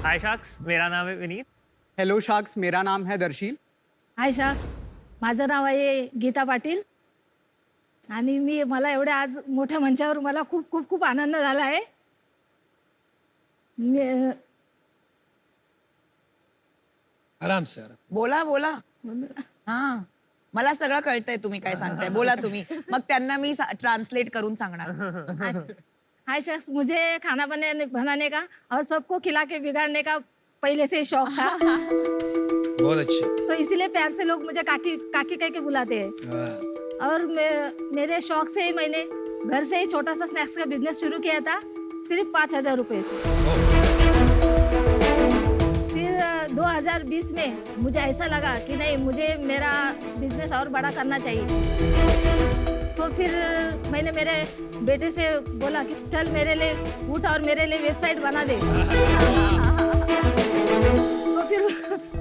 हाय sacks, मेरा नाम है विनीत. हॅलो शाक्स, मेरा नाम है दर्शील. हाय शाक्स, माझं नाव आहे गीता पाटील आणि मला एवढ्या आज मोठ्या मंचावर मला खूप खूप खूप आनंद झाला आहे. आराम से बोला बोला. हा, मला सगळं कळतंय तुम्ही काय सांगताय. बोला तुम्ही. मग त्यांना मी ट्रान्सलेट करून सांगणार. हाय शख्स, मुझे खाना बनाने का और सबको खिला के बिगाड़ने का पहले से ही शौक था. बहुत अच्छे. तो इसीलिए प्यार से लोग मुझे काकी काकी कह के बुलाते हैं. और मेरे शौक से ही मैंने घर से ही छोटा सा स्नैक्स का बिजनेस शुरू किया था, सिर्फ 5,000 रुपये से. फिर 2020 में मुझे ऐसा लगा कि नहीं, मुझे मेरा बिजनेस और बड़ा करना चाहिए. तो फिर मैंने मेरे बेटे से बोला कि चल मेरे लिए उठ और मेरे लिए वेबसाइट बना दे. तो फिर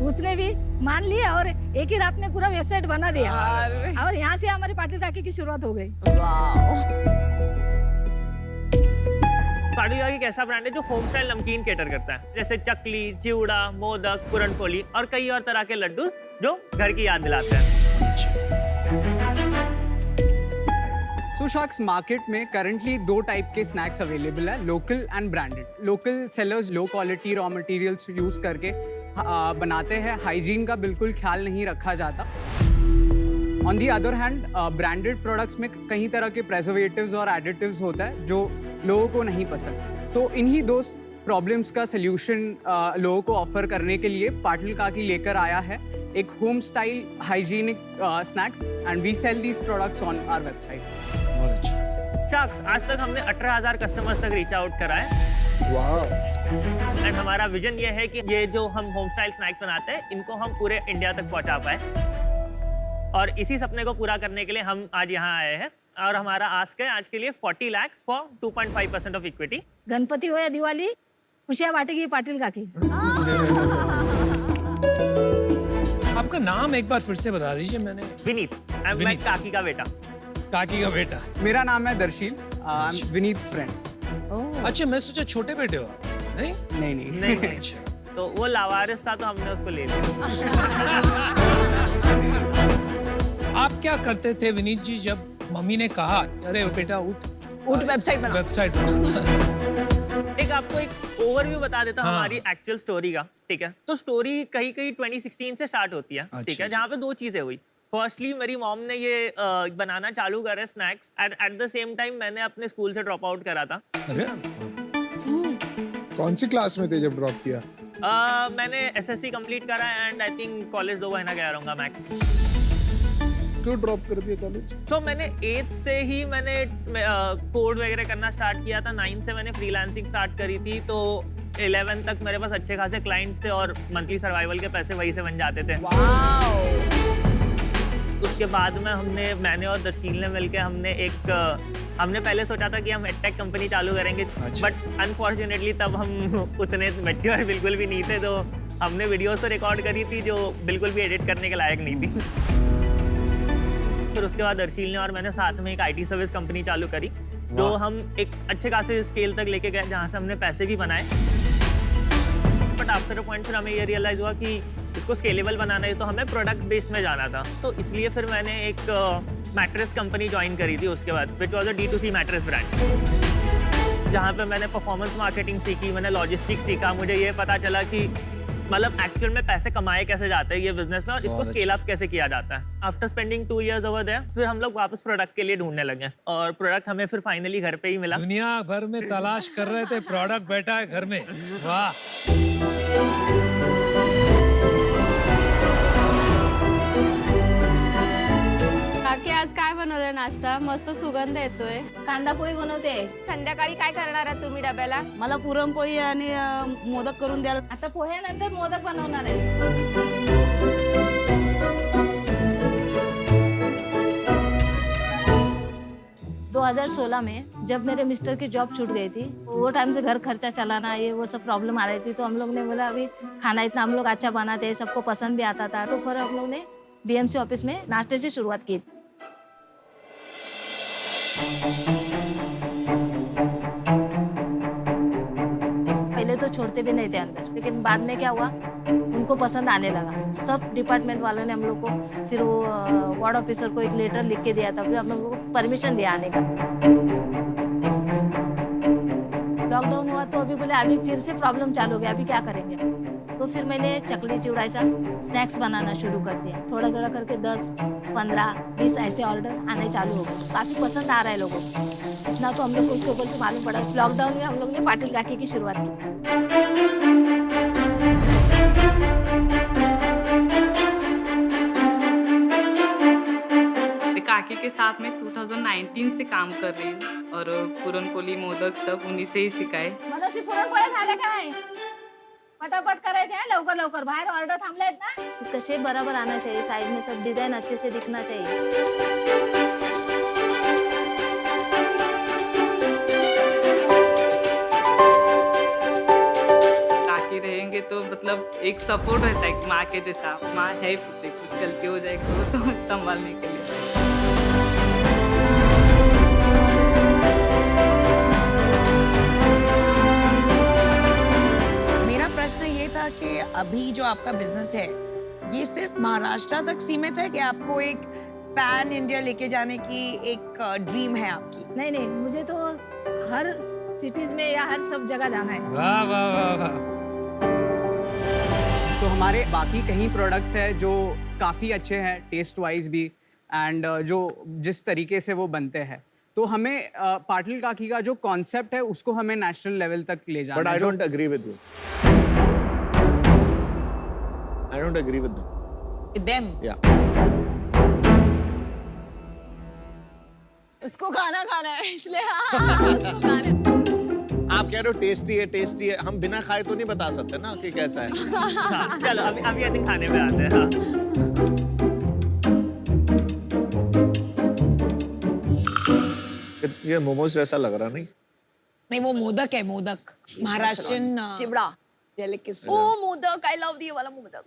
उसने भी मान लिया और एक ही रात में पूरा वेबसाइट बना दिया. और यहाँ से हमारी पाटिल काकी की शुरुआत हो गई. पाटिल काकी एक ऐसा ब्रांड है जो होम स्टाइल नमकीन केटर करता है, जैसे चकली, चिवड़ा, मोदक, पुरनपोली और कई और तरह के लड्डू जो घर की याद दिलाते हैं. सो शाक्स, मार्केट में करंटली 2 टाइप के स्नैक्स अवेलेबल है, local and branded. Local sellers low quality raw materials use करके बनाते हैं. हाइजीन का बिल्कुल ख्याल नहीं रखा जाता. On the other hand branded products में कई तरह के प्रेजर्वेटिव्स और एडिटिव्स होता है जो लोगों को नहीं पसंद. तो इन्हीं दो प्रॉब्लम्स का सल्यूशन लोगों को ऑफर करने के लिए पाटिल काकी लेकर आया है एक home style hygienic snacks, and we sell these products on our website. बहुत अच्छे. शाक्स, आज तक हमने 18,000 कस्टमर्स तक रीच आउट करा है. एंड हमारा विजन ये है कि ये जो हम होम स्टाइल स्नैक्स बनाते हैं, इनको हम पूरे इंडिया तक पहुंचा पाए. और इसी सपने को पूरा करने के लिए हम आज यहाँ आए हैं. और हमारा आस्क है आज के लिए 40 lakh for 2.5% of equity. Ganpati हो या दिवाली, खुशियाँ बांटेगी पाटिल काकी. आपका नाम एक बार फिर से बता दीजिए. मैंने विनीत, आई एम विनीत. काकी का बेटा. काकी का बेटा. मेरा नाम है दर्शील. I am विनीत्स friend. अच्छा, मैं सोचा छोटे बेटे हो आप. नहीं नहीं नहीं. नहीं. अच्छा. तो वो लावारिस था तो हमने उसको ले लिया. आप क्या करते थे विनीत जी जब मम्मी ने कहा अरे बेटा उठ वेबसाइट बना. वेबसाइट बना? एक आपको एक ओवरव्यू बता देता हूँ हाँ. हमारी एक्चुअल स्टोरी का. ठीक है, तो स्टोरी कहीं कहीं 2016 से स्टार्ट होती है. अच्छा, ठीक है, अच्छा. जहाँ पे 2 चीजें हुई. फर्स्टली मेरी मॉम ने ये बनाना चालू करा snacks. At the same time मैंने अपने स्कूल से ड्रॉप आउट करा था. अरे कौन सी क्लास में थे जब ड्रॉप किया? मैंने एसएससी कंप्लीट करा एंड आई थिंक कॉलेज 2 महीना गया रहूंगा मैक्स. क्यों ड्रॉप कर दिया कॉलेज? सो मैंने 8th से ही मैंने कोड वगैरह करना स्टार्ट किया था. 9 से मैंने फ्रीलांसिंग स्टार्ट करी थी. तो 11 तक मेरे पास अच्छे खासे क्लाइंट्स थे और मंथली सर्वाइवल के पैसे वही से बन जाते थे. उसके बाद में मैंने और दर्शील ने मिलके हमने पहले सोचा था कि हम एडटेक कंपनी चालू करेंगे. अच्छा. बट अनफॉर्चुनेटली तब हम उतने मैच्योर बिल्कुल भी नहीं थे. तो हमने वीडियोस तो रिकॉर्ड करी थी जो बिल्कुल भी एडिट करने के लायक नहीं थी. फिर उसके बाद दर्शील ने और मैंने साथ में एक आईटी सर्विस कंपनी चालू करी जो हम एक अच्छे खासे स्केल तक लेके गए, जहाँ से हमने पैसे भी बनाए. बट आफ्टर अ पॉइंट फिर हमें ये रियलाइज हुआ कि इसको स्केलेबल बनाना है तो हमें प्रोडक्ट बेस्ड में जाना था. तो इसलिए फिर मैंने एक मैट्रेस कंपनी ज्वाइन करी थी उसके बाद, which was a D2C mattress brand, जहाँ पे मैंने परफॉर्मेंस मार्केटिंग सीखी, मैंने लॉजिस्टिक्स सीखा. मुझे ये पता चला कि मतलब एक्चुअल में पैसे कमाए कैसे जाते हैं ये बिजनेस में और इसको स्केल अप कैसे किया जाता है. After spending 2 years over there, फिर हम लोग वापस प्रोडक्ट के लिए ढूंढने लगे और प्रोडक्ट हमें फिर फाइनली घर पे ही मिला. दुनिया भर में तलाश कर रहे थे, प्रोडक्ट बैठा है घर में. वाह. काकी आज काय बनवलंय नाश्ता? मस्त सुगंध येतोय. कांदा पोळी बनवते. संध्याकाळी काय करणार आहात तुम्ही डब्याला? मला पुरणपोळी आणि मोदक करून द्याल. आता पोह्यानंतर मोदक बनवणार आहे. 2016 में जब मेरे मिस्टर की जॉब छूट गई थी, वो टाइम से घर खर्चा चलाना ये वो सब प्रॉब्लम आ रही थी. तो हम लोग ने बोला अभी खाना इतना हम लोग अच्छा बनाते हैं, सबको पसंद भी आता था. तो फिर हम लोग ने बीएमसी ऑफिस में नाश्ते से शुरुआत की. पहले तो छोड़ते भी नहीं थे अंदर, लेकिन बाद में क्या हुआ, उनको पसंद आने लगा। सब डिपार्टमेंट वालों ने हम लोग को फिर वो वार्ड ऑफिसर को एक लेटर लिख के दिया था, फिर हम लोग को परमिशन दिया आने का। लॉकडाउन हुआ तो अभी बोले अभी फिर से प्रॉब्लम चालू हो गया, अभी क्या करेंगे। तो फिर मैंने चकली चिवड़ा ऐसा स्नैक्स बनाना शुरू कर दिया। थोड़ा थोड़ा करके 10, 15, 20 ऐसे ऑर्डर आने चालू हो गए। काफ़ी पसंद आ रहा है लोगों को। इतना तो हम लोग को उसके ऊपर से मालूम पड़ा। लॉकडाउन में हम लोग ने पाटिल काकी की शुरुआत की। काकी के साथ में 2019 से काम कर रही हूँ और पुरणपोळी मोदक सब उन्हीं से ही सिखाए। मगाशी पुरणपोळ्या झाल्या काय? फटाफट करायचे हैं, लवकर लवकर, बाहर ऑर्डर थांबले आहेत ना। इसका शेप बराबर आना चाहिए, साइड में सब डिजाइन अच्छे से दिखना चाहिए। काकी रहेंगे तो मतलब एक सपोर्ट रहता है माँ के जैसा। माँ है पीछे, कुछ गलती हो जाएगी तो संभालने के लिए। मेरा प्रश्न ये था कि अभी जो आपका बिजनेस है ये सिर्फ महाराष्ट्र तक सीमित है कि आपको एक पैन इंडिया लेके जाने की एक ड्रीम है आपकी? नहीं नहीं, मुझे तो हर सिटीज में या हर सब जगह जाना है। वाह वाह वाह वाह। तो हमारे बाकी कहीं प्रोडक्ट्स हैं जो काफ़ी अच्छे हैं टेस्ट वाइज भी, एंड जो जिस तरीके से वो बनते हैं, तो हमें पाटिल काकी का जो कॉन्सेप्ट है उसको हमें नेशनल लेवल तक ले जाना है। But I don't agree with you. I don't agree with them. With them? Yeah. उसको खाना खाना है इसलिए खाना। आप कह रहे हो टेस्टी है, हम बिना खाए तो नहीं बता सकते ना कि कैसा है। हाँ, चलो अभी आई थिंक खाने पे आते हैं। हाँ। ये मोमोज जैसा लग रहा नहीं? नहीं, वो मोदक है, modak Maharashtrian chivda delicacy. Oh modak, I love ये वाला मोदक।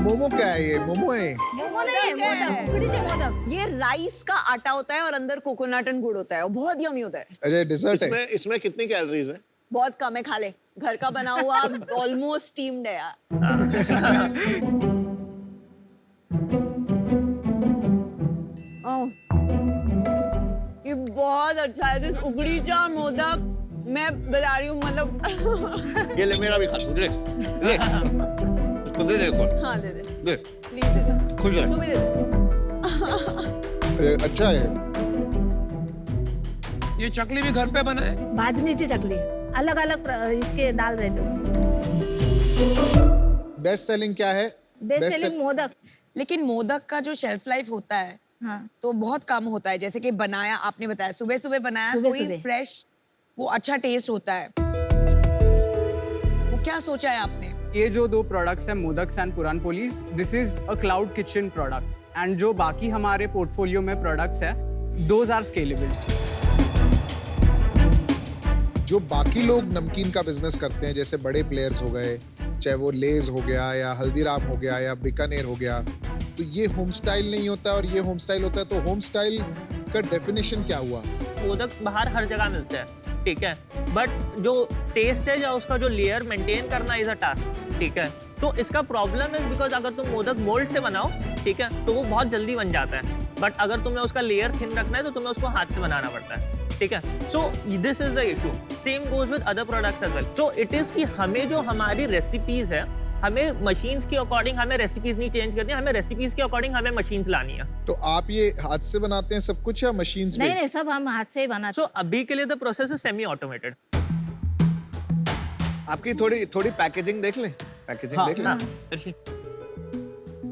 मोमो क्या है ये? मोमो है? मोमो नहीं है, मोदक, उकडीचे मोदक। ये राइस का आटा होता है और अंदर कोकोनट एंड गुड़ होता है, बहुत यमी होता है। अरे डिजर्ट है। इसमें कितनी कैलोरीज है? बहुत कम है, खा ले। घर का बना हुआ ऑलमोस्ट स्टीम्ड है यार। ओह, ये बहुत अच्छा है। दिस उकडीचा मोदक मैं बता रही हूँ, मतलब ये ले, मेरा भी खा तू, ले ले इसको दे दे एक बार। हाँ दे दे, दे, प्लीज दे दे, खुश रह। तू भी दे दे। अच्छा है। ये चकली भी घर पे बना है? भाजनीची चकली, अलग अलग इसके दाल रहते हैं। बेस्ट सेलिंग क्या है? Best selling modak. लेकिन मोदक का जो शेल्फ लाइफ होता है हाँ, तो बहुत कम होता है। जैसे कि बनाया, आपने बताया सुबह सुबह बनाया, कोई सुबह-सुबह। फ्रेश, वो अच्छा टेस्ट होता है। वो क्या सोचा है आपने? ये जो दो प्रोडक्ट्स हैं, modaks and puranpolis, this is a cloud kitchen product, and जो बाकी हमारे पोर्टफोलियो में प्रोडक्ट्स हैं, दोज आर स्केलेबल। जो बाकी लोग नमकीन का बिजनेस करते हैं, जैसे बड़े प्लेयर्स हो गए, चाहे वो लेज हो गया या हल्दीराम हो गया या बीकानेर हो गया, तो ये होम स्टाइल नहीं होता और ये होम स्टाइल होता है। तो होम स्टाइल का डेफिनेशन क्या हुआ? मोदक बाहर हर जगह मिलते हैं, ठीक है, बट जो टेस्ट है या उसका जो लेयर मेंटेन करना इज अ टास्क, ठीक है। तो इसका प्रॉब्लम है बिकॉज अगर तुम मोदक मोल्ड से बनाओ, ठीक है, तो वो बहुत जल्दी बन जाता है, बट अगर तुम्हें उसका लेयर थिन रखना है तो तुम्हें उसको हाथ से बनाना पड़ता है, ठीक है। So this is the issue, same goes with other products as well. So it is कि हमें जो हमारी रेसिपीज है, हमें मशीन्स के अकॉर्डिंग हमें रेसिपीज नहीं चेंज करनी, हमें रेसिपीज के अकॉर्डिंग हमें मशीन्स लानी है। तो आप ये हाथ से बनाते हैं सब कुछ या मशीन्स नहीं में? नहीं, सब हम हाथ से ही बनाते। सो अभी के लिए the process is semi automated. आपकी थोड़ी पैकेजिंग देख ले, पैकेजिंग हाँ, देख ले। हाँ,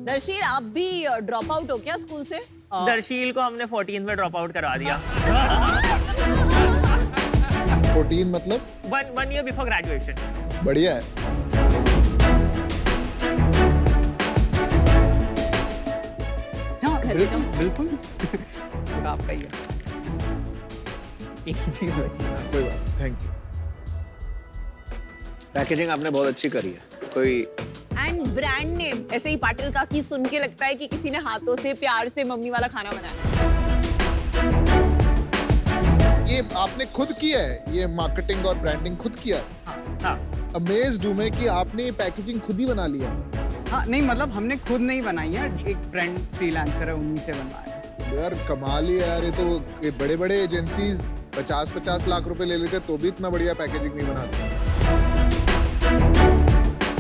दर्शील, आप भी ड्रॉप आउट हो क्या स्कूल से? दर्शील को हमने 14 में ड्रॉप आउट करवा दिया। 14 मतलब? One year before graduation. बढ़िया है। हाँ, बिल्कुल आपका ही है। एक ही चीज बची। कोई बात, थैंक यू। पैकेजिंग आपने बहुत अच्छी करी है। कोई एंड ब्रांड नेम, ऐसे ही पाटिल काकी सुन के लगता है कि किसी ने हाथों से प्यार से मम्मी वाला खाना बनाया। ये आपने खुद किया है, ये मार्केटिंग और ब्रांडिंग खुद किया है? हाँ अमेज्ड हूं मैं कि आपने ये पैकेजिंग खुद ही बना लिया। हाँ नहीं मतलब हमने खुद नहीं बनाई है, एक फ्रेंड फ्रीलांसर है उन्हीं से बनवाया है। यार कमाल ही है यार, ये तो बड़े बड़े एजेंसीज 50-50 लाख रुपए ले लेते तो भी इतना बढ़िया पैकेजिंग नहीं बनाते।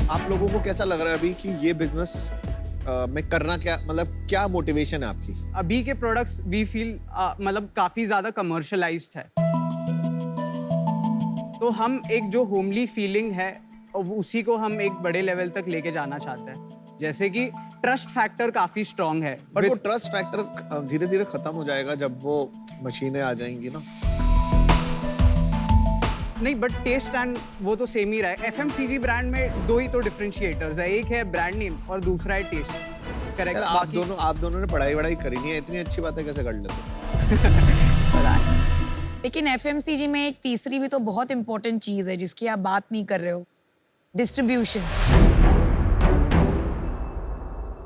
आप लोगों को कैसा लग रहा है अभी कि ये बिजनेस में करना क्या, मतलब क्या मोटिवेशन है आपकी? अभी के प्रोडक्ट्स वी फील मतलब काफी ज्यादा कमर्शलाइज्ड है, तो हम एक जो होमली फीलिंग है उसी को हम एक बड़े लेवल तक लेके जाना चाहते हैं। जैसे कि ट्रस्ट फैक्टर काफी स्ट्रांग है, बट वो ट्रस्ट फैक्टर धीरे धीरे खत्म हो जाएगा जब वो मशीनें आ जाएंगी ना। नहीं बट टेस्ट एंड वो तो सेम ही रहा है। एफएमसीजी ब्रांड में दो ही तो डिफरेंशिएटर्स है, एक है ब्रांड नेम और दूसरा है टेस्ट। करेक्ट। यार आप दोनों ने पढ़ाई कैरी नहीं है, इतनी अच्छी बातें कैसे कर लेते हो? लेकिन एफएमसीजी में एक तीसरी भी तो बहुत इंपॉर्टेंट चीज है जिसकी आप बात नहीं कर रहे हो, डिस्ट्रीब्यूशन।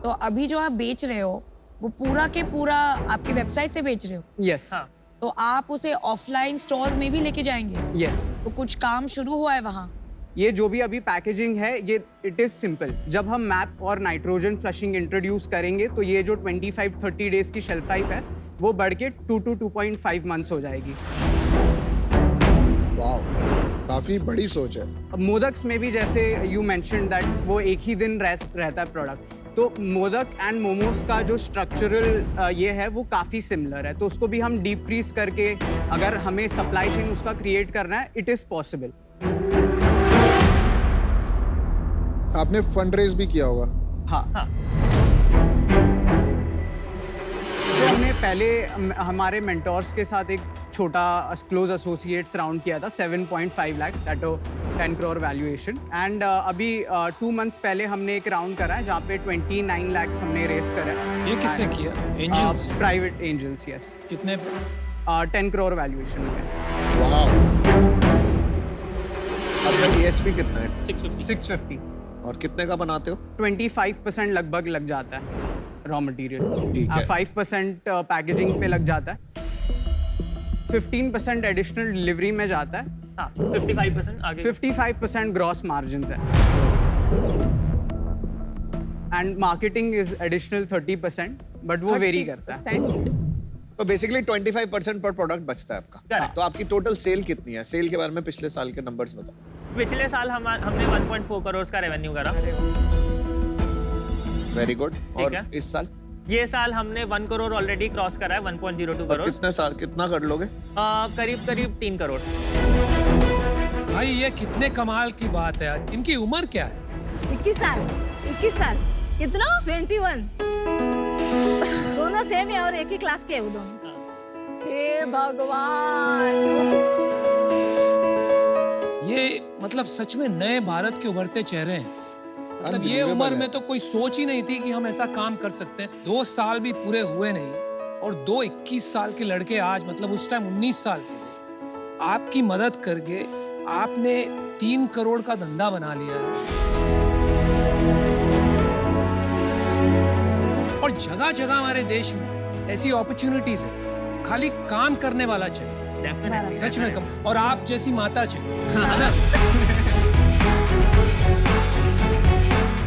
तो अभी जो आप बेच रहे हो वो पूरा के पूरा आपकी वेबसाइट से बेच रहे हो? यस। तो आप उसे ऑफलाइन स्टोर्स में भी लेके जाएंगे? यस। तो कुछ काम शुरू हुआ है वहाँ? ये जो भी अभी पैकेजिंग है ये इट इज सिंपल। जब हम मैप और नाइट्रोजन फ्लशिंग इंट्रोड्यूस करेंगे तो ये जो 25-30 डेज की शेल्फ लाइफ है वो बढ़ के 2 to 2.5 मंथ्स हो जाएगी। वाओ, काफी बड़ी सोच है। मोदक्स में भी जैसे यू मेंशन्ड दैट वो एक ही दिन रहता है प्रोडक्ट, तो मोदक एंड मोमोज का जो स्ट्रक्चरल ये है वो काफ़ी सिमिलर है, तो उसको भी हम डीप फ्रीज करके अगर हमें सप्लाई चेन उसका क्रिएट करना है इट इज़ पॉसिबल। आपने फंड रेज भी किया होगा? हाँ। जो हमने पहले हमारे मेंटोर्स के साथ एक छोटा क्लोज एसोसिएट्स राउंड किया था 7.5 lakh at 10 crore valuation, and अभी 2 मंथ्स पहले हमने एक राउंड करा है जहाँ पे 29 लाख हमने रेस करा है। ये किससे किया? एंजल्स? Private angels, yes. कितने? 10 करोड़ वैल्यूएशन में। वाओ। आपका ईएसपी कितना है? 650। और कितने का बनाते हो? 25% लगभग लग जाता है रॉ मटेरियल, ठीक है। 5% पैकेजिंग पे लग जाता है, 15% एडिशनल डिलीवरी में जाता है। हाँ 55% आगे। 55% ग्रॉस मार्जिन्स है, and marketing is additional 30%, but वो वेरी करता है। तो बेसिकली 25% पर प्रोडक्ट बचता है आपका। Correct. तो आपकी टोटल सेल कितनी है? सेल के बारे में पिछले साल के नंबर्स बताओ। पिछले साल हमने 1.4 करोड़ का रेवेन्यू करा। Very good. और है। इस साल? ये साल हमने 1 करोड़ ऑलरेडी क्रॉस करा है, 1.02 और करोड़। कितना कर लोगे? करीब 3 करोड़। भाई ये कितने कमाल की बात है। इनकी उम्र क्या है? 21 साल। कितना? 21। दोनों सेम है और एक ही क्लास के हैं वो दोनों। हे भगवान। ये मतलब सच में नए भारत के उभरते चेहरे हैं। मतलब ये Unbelievable उम्र है। में तो कोई सोच ही नहीं थी कि हम ऐसा काम कर सकते हैं। 2 साल भी पूरे हुए नहीं और 2 21 साल के लड़के आज, मतलब उस टाइम 19 साल के थे, आपकी मदद करके आपने 3 करोड़ का धंधा बना लिया है। और जगह जगह हमारे देश में ऐसी अपॉर्चुनिटीज है, खाली काम करने वाला चाहिए। डेफिनेटली सच में कम। और आप जैसी माता चाहिए।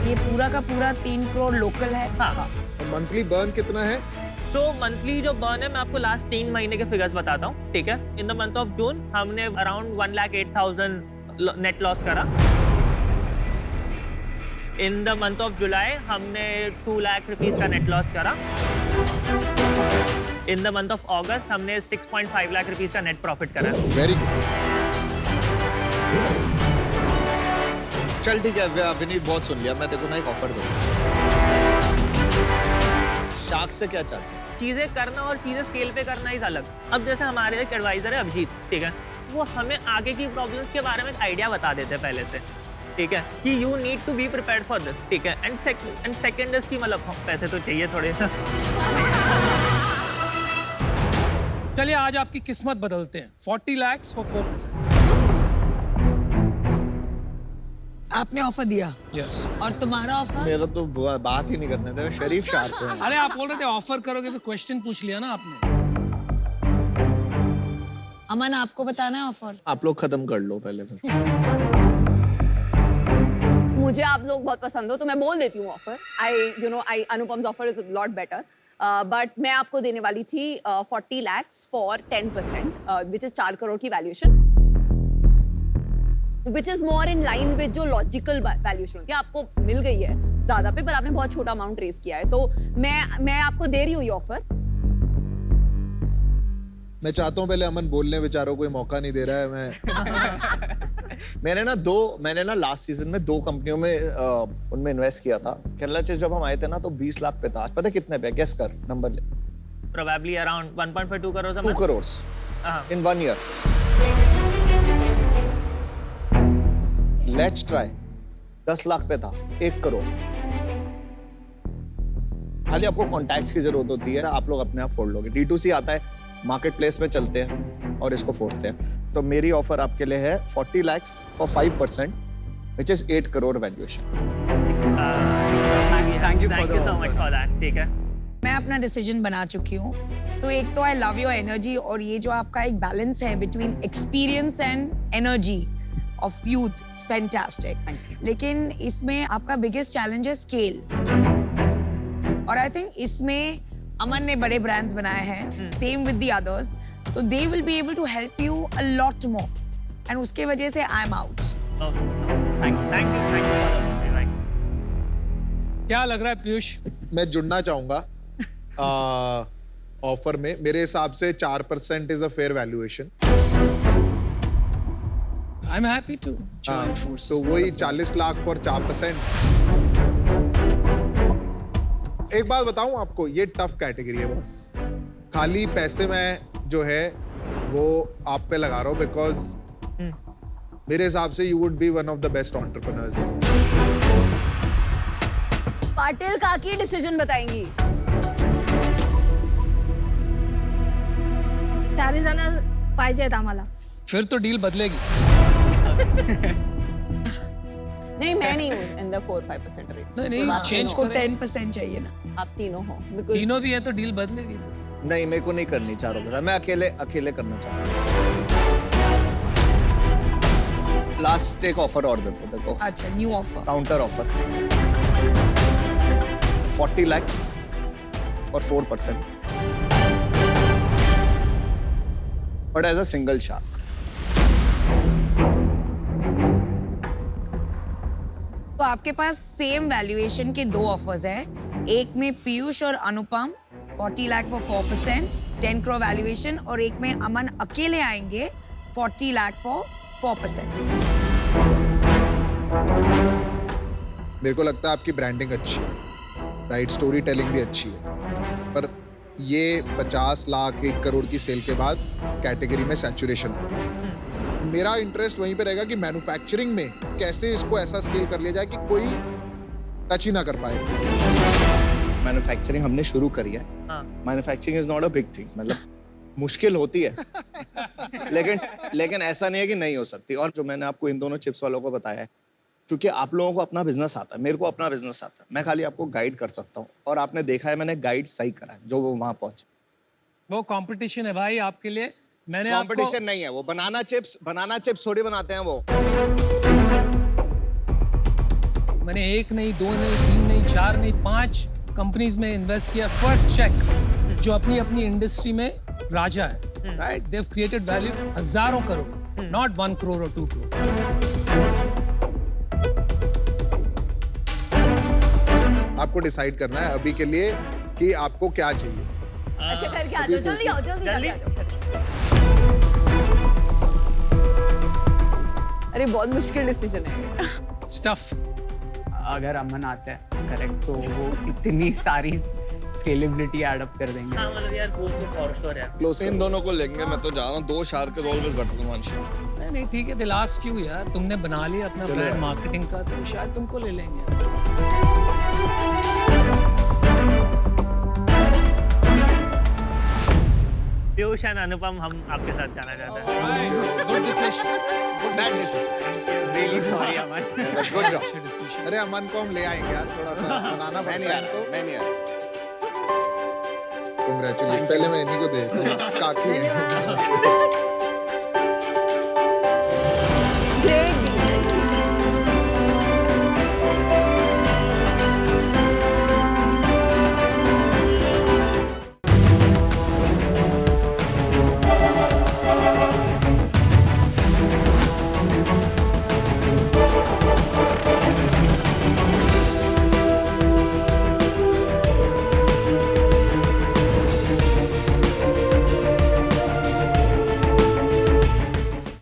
ये पूरा का पूरा 3 करोड़ लोकल है। हाँ। मंथली बर्न कितना है? सो मंथली जो बर्न है मैं आपको लास्ट 3 महीने के फिगर्स बताता हूँ, ठीक है। In the month of June हमने अराउंड 1,08,000 नेट लॉस करा। In the month of July हमने 2 लाख रुपीस का नेट लॉस करा। इन द मंथ ऑफ अगस्त हमने 6.5 लाख रुपीस का नेट प्रॉफिट करा। Very good. चल ठीक है विनीत, बहुत सुन लिया। मैं देखो ना एक ऑफर दूंगा। शार्क से क्या चाहते हैं? चीजें करना और चीजें स्केल पे करना ही अलग। अब जैसे हमारे एक एडवाइजर है अभिजीत, ठीक है, वो हमें आगे की प्रॉब्लम्स के बारे में एक आइडिया बता देते हैं पहले से, ठीक है, कि you need to be prepared for this, ठीक है। एंड सेकंड इज की मतलब पैसे तो चाहिए थोड़े। चलिए आज आपकी किस्मत बदलते हैं। 40 लाख फॉर 4%। आपने ऑफर दिया? यस। और तुम्हारा ऑफर? मेरा तो बात ही नहीं करने थे, शरीफ शार्क है। अरे आप बोल रहे थे ऑफर करोगे, तो क्वेश्चन पूछ लिया ना आपने। अमन आपको बताना है ऑफर? आप लोग खत्म कर लो पहले फिर। मुझे आप लोग बहुत पसंद हो तो मैं बोल देती हूँ offer. I Anupam's offer is lot better. But मैं आपको देने वाली थी 40 lakhs for 10%, which is 4 crore की valuation, which is more in line with जो लॉजिकल वैल्यूएशन होती है. आपको मिल गई है ज्यादा पे, पर आपने बहुत छोटा अमाउंट रेज किया है, तो मैं आपको दे रही हूँ ये ऑफर. मैं चाहता हूँ पहले अमन बोलने, बेचारों कोई मौका नहीं दे रहा है. मैंने ना लास्ट सीजन में 2 कंपनियों में उनमें इन्वेस्ट किया था. केरला चिप्स जब हम आए थे ना तो 20 लाख पे था. आज पता है कितने पे? गेस कर, नंबर ले. Probably around 1.52 crores a 2 month. crores हाँ. in 1 year. Let's try 10 lakh पे था 1 करोड़. खाली आपको कॉन्टैक्ट्स की जरूरत होती है, आप लोग अपने आप फोड़ लोगे. D2C आता है, मार्केट प्लेस में चलते हैं और इसको फोड़ते हैं. तो मेरी ऑफर आपके लिए है 40 lakhs for 5%, which is 8 crore valuation. Thank you for Thank the you so much offer. for that. ठीक है. मैं अपना डिसीजन बना चुकी हूँ. तो एक तो आई लव योर एनर्जी, और ये जो आपका एक बैलेंस है between experience and energy of youth, it's fantastic. लेकिन इसमें आपका बिगेस्ट चैलेंज है स्केल. और आई थिंक इसमें अमन ने बड़े ब्रांड्स बनाए हैं, सेम विद द अदर्स, तो they will be able to help you a lot more, and उसके वजह से I am out. Thank you for the feedback. क्या लग रहा है पीयूष? मैं जुड़ना चाहूंगा ऑफर में. मेरे हिसाब से 4% is a fair valuation. I am happy to join forces. तो वही 40 लाख फॉर 4%. एक बात बताऊं आपको, ये टफ कैटेगरी है बॉस. खाली पैसे में जो है वो आप पे लगा रहा हूं, बिकॉज मेरे हिसाब से you would be one of the best entrepreneurs. Patil काकी डिसीजन बताएंगी. 4 जण पाहिजेत आम्हाला. फिर तो डील बदलेगी. नहीं, मैं नहीं हूँ इन द 4-5% रेंज. नहीं, चेंज को 10% चाहिए ना. आप तीनों हो, because तीनों भी है तो डील बदलेगी. नहीं, मेरे को नहीं करनी चारों के साथ. मैं अकेले करना चाहता हूँ. लास्ट एक ऑफर और देखो. अच्छा, new offer, counter offer 40 lakhs और 4%, but as a single shark. तो आपके पास सेम वैल्यूएशन के 2 ऑफर्स हैं. एक में पीयूष और अनुपम 40 लाख फॉर 4%, 10 करोड़ वैल्यूएशन, और एक में अमन अकेले आएंगे 40 लाख फॉर 4%. मेरे को लगता है आपकी ब्रांडिंग अच्छी है, राइट, स्टोरी टेलिंग भी अच्छी है, पर ये 50 लाख 1 करोड़ की सेल के बाद कैटेगरी में सैचुरेशन आता है. मेरा इंटरेस्ट वहीं पे रहेगा कि मैन्युफैक्चरिंग में कैसे इसको ऐसा स्केल कर लिया जाए कि कोई टच ही ना कर पाए. मैन्युफैक्चरिंग हमने शुरू करी है. हाँ. Manufacturing is not a big thing. मतलब मुश्किल होती है लेकिन ऐसा नहीं है कि नहीं हो सकती. और जो मैंने आपको इन दोनों चिप्स वालों को बताया है, क्योंकि आप लोगों को अपना बिजनेस आता है, मेरे को अपना बिजनेस आता है. मैं खाली आपको गाइड कर सकता हूँ, और आपने देखा है मैंने गाइड सही करा है जो वो वहां पहुंचे. वो कंपटीशन है भाई आपके लिए. मैंने कंपटीशन नहीं है वो. बनाना चिप्स थोड़ी बनाते हैं वो. मैंने 1 नहीं, 2 नहीं, 3 नहीं, 4 नहीं, 5 कंपनीज में इन्वेस्ट किया. फर्स्ट चेक जो अपनी इंडस्ट्री में राजा है, right. They have created value हजारों करोड़, नॉट 1 करोड़ और 2 करोड़. आपको डिसाइड करना है अभी के लिए कि आपको क्या चाहिए. अच्छा, करके आ जाओ, जल्दी आओ, जल्दी करके आ जाओ. अरे बहुत मुश्किल डिसीजन है. स्टफ. अगर अमन आता है करेक्ट, तो वो इतनी सारी स्केलेबिलिटी एड अप कर देंगे. हाँ, मतलब यार वो तो फॉर श्योर है. क्लोज इन दोनों को लेंगे. मैं तो जा रहा हूँ. 2 shark is always better than 1 shark. नहीं ठीक है. दिल आस्क यू यार, तुमने बना लिया अपना ब्रांड मार्केटिंग का, तो शायद तुमको ले लेंगे. पीयूष एंड अनुपम, हम आपके साथ जाना चाहते हैं. Good decision. Good bad decision. Really sorry Aman. Good job. अच्छे डिसीजन. अरे अमन को हम ले आएंगे यार, थोड़ा सा बनाना मैं नहीं पड़ता आ है रहा. इनको. मैं नहीं आ रहा. Congratulations. पहले मैं इन्हीं को दे, काकी है.